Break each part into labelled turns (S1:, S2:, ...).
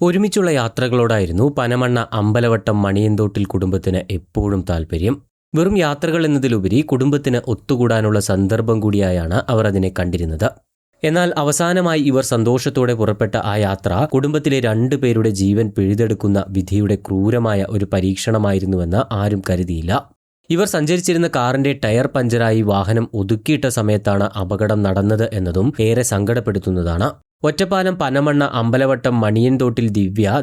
S1: ഒരുമിച്ചുള്ള യാത്രകളോടായിരുന്നു പനമണ്ണ അമ്പലവട്ടം മണിയന്തോട്ടിൽ കുടുംബത്തിന് എപ്പോഴും താല്പര്യം. വെറും യാത്രകൾ എന്നതിലുപരി കുടുംബത്തിന് ഒത്തുകൂടാനുള്ള സന്ദർഭം കൂടിയായാണ് അവർ അതിനെ കണ്ടിരുന്നത്. എന്നാൽ അവസാനമായി ഇവർ സന്തോഷത്തോടെ പുറപ്പെട്ട ആ യാത്ര കുടുംബത്തിലെ 2 പേരുടെ ജീവൻ പിഴുതെടുക്കുന്ന വിധിയുടെ ക്രൂരമായ ഒരു പരീക്ഷണമായിരുന്നുവെന്ന് ആരും കരുതിയില്ല. ഇവർ സഞ്ചരിച്ചിരുന്ന കാറിന്റെ ടയർ പഞ്ചറായി വാഹനം ഒതുക്കിയിട്ട സമയത്താണ് അപകടം നടന്നത് എന്നതും ഏറെ സങ്കടപ്പെടുത്തുന്നതാണ്. ഒറ്റപ്പാലം പനമണ്ണ അമ്പലവട്ടം മണിയൻതോട്ടിൽ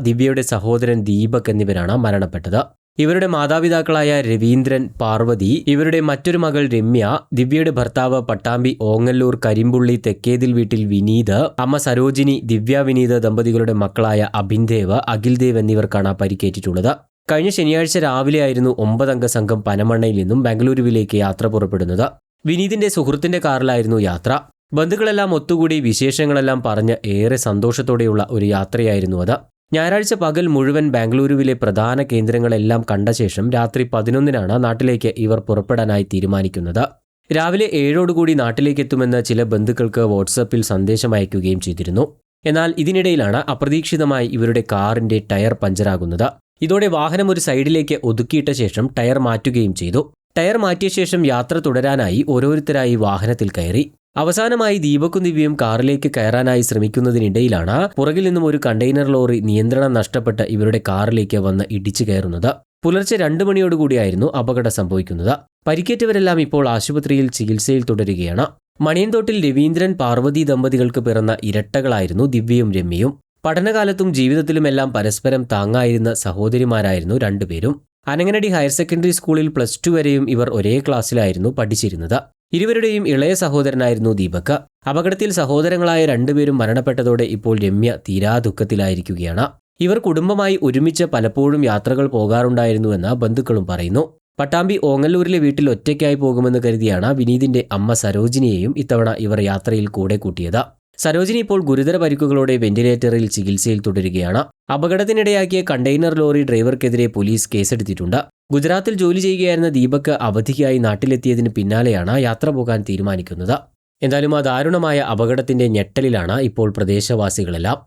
S1: ദിവ്യയുടെ സഹോദരൻ ദീപക് എന്നിവരാണ് മരണപ്പെട്ടത്. ഇവരുടെ മാതാപിതാക്കളായ രവീന്ദ്രൻ, പാർവതി, ഇവരുടെ മറ്റൊരു മകൾ രമ്യ, ദിവ്യയുടെ ഭർത്താവ് പട്ടാമ്പി ഓങ്ങല്ലൂർ കരിമ്പുള്ളി തെക്കേതിൽ വീട്ടിൽ വിനീത്, അമ്മ സരോജിനി, ദിവ്യ വിനീത് ദമ്പതികളുടെ മക്കളായ അഭിൻദേവ്, അഖിൽദേവ് എന്നിവർക്കാണ് പരിക്കേറ്റിട്ടുള്ളത്. കഴിഞ്ഞ ശനിയാഴ്ച രാവിലെയായിരുന്നു 9 അംഗ സംഘം പനമണ്ണയിൽ നിന്നും ബംഗളൂരുവിലേക്ക് യാത്ര പുറപ്പെടുന്നത്. വിനീതിന്റെ സുഹൃത്തിന്റെ കാറിലായിരുന്നു യാത്ര. ബന്ധുക്കളെല്ലാം ഒത്തുകൂടി വിശേഷങ്ങളെല്ലാം പറഞ്ഞ് ഏറെ സന്തോഷത്തോടെയുള്ള ഒരു യാത്രയായിരുന്നു അത്. ഞായറാഴ്ച പകൽ മുഴുവൻ ബാംഗ്ലൂരുവിലെ പ്രധാന കേന്ദ്രങ്ങളെല്ലാം കണ്ട ശേഷം രാത്രി 11-നാണ് നാട്ടിലേക്ക് ഇവർ പുറപ്പെടാനായി തീരുമാനിക്കുന്നത്. രാവിലെ 7-ഓടുകൂടി നാട്ടിലേക്കെത്തുമെന്ന് ചില ബന്ധുക്കൾക്ക് വാട്സപ്പിൽ സന്ദേശം അയക്കുകയും ചെയ്തിരുന്നു. എന്നാൽ ഇതിനിടയിലാണ് അപ്രതീക്ഷിതമായി ഇവരുടെ കാറിന്റെ ടയർ പഞ്ചറാകുന്നത്. ഇതോടെ വാഹനം ഒരു സൈഡിലേക്ക് ഒതുക്കിയിട്ട ശേഷം ടയർ മാറ്റുകയും ചെയ്തു. ടയർ മാറ്റിയ ശേഷം യാത്ര തുടരാനായി ഓരോരുത്തരായി വാഹനത്തിൽ കയറി. അവസാനമായി ദീപക്കും ദിവ്യയും കാറിലേക്ക് കയറാനായി ശ്രമിക്കുന്നതിനിടയിലാണ് പുറകിൽ നിന്നും ഒരു കണ്ടെയ്നർ ലോറി നിയന്ത്രണം നഷ്ടപ്പെട്ട് ഇവരുടെ കാറിലേക്ക് വന്ന് ഇടിച്ചു കയറുന്നത്. പുലർച്ചെ 2 മണിയോടുകൂടിയായിരുന്നു അപകടം സംഭവിക്കുന്നത്. പരിക്കേറ്റവരെല്ലാം ഇപ്പോൾ ആശുപത്രിയിൽ ചികിത്സയിൽ തുടരുകയാണ്. മണിയൻതോട്ടിൽ രവീന്ദ്രൻ, പാർവതി ദമ്പതികൾക്ക് പിറന്ന ഇരട്ടകളായിരുന്നു ദിവ്യയും രമ്യയും. പഠനകാലത്തും ജീവിതത്തിലുമെല്ലാം പരസ്പരം താങ്ങായിരുന്ന സഹോദരിമാരായിരുന്നു 2 പേരും. അനങ്ങനടി ഹയർ സെക്കൻഡറി സ്കൂളിൽ +2 വരെയും ഇവർ ഒരേ ക്ലാസ്സിലായിരുന്നു പഠിച്ചിരുന്നത്. ഇരുവരുടെയും ഇളയ സഹോദരനായിരുന്നു ദീപക്. അപകടത്തിൽ സഹോദരങ്ങളായ 2 പേരും മരണപ്പെട്ടതോടെ ഇപ്പോൾ രമ്യ തീരാ ദുഃഖത്തിലായിരിക്കുകയാണ്. ഇവർ കുടുംബമായി ഒരുമിച്ച് പലപ്പോഴും യാത്രകൾ പോകാറുണ്ടായിരുന്നുവെന്ന് ബന്ധുക്കളും പറയുന്നു. പട്ടാമ്പി ഓങ്ങല്ലൂരിലെ വീട്ടിൽ ഒറ്റയ്ക്കായി പോകുമെന്ന് കരുതിയാണ് വിനീതിന്റെ അമ്മ സരോജിനിയെയും ഇത്തവണ ഇവർ യാത്രയിൽ കൂടെ കൂട്ടിയത്. സരോജിനി ഇപ്പോൾ ഗുരുതര പരിക്കുകളോടെ വെന്റിലേറ്ററിൽ ചികിത്സയിൽ തുടരുകയാണ്. അപകടത്തിനിടയാക്കിയ കണ്ടെയ്നർ ലോറി ഡ്രൈവർക്കെതിരെ പോലീസ് കേസെടുത്തിട്ടുണ്ട്. ഗുജറാത്തിൽ ജോലി ചെയ്യുകയായിരുന്ന ദീപക് അവധിക്കായി നാട്ടിലെത്തിയതിന് പിന്നാലെയാണ് യാത്ര പോകാൻ തീരുമാനിക്കുന്നത്. എന്തായാലും ആ ദാരുണമായ അപകടത്തിന്റെ ഞെട്ടലിലാണ് ഇപ്പോൾ പ്രദേശവാസികളെല്ലാം.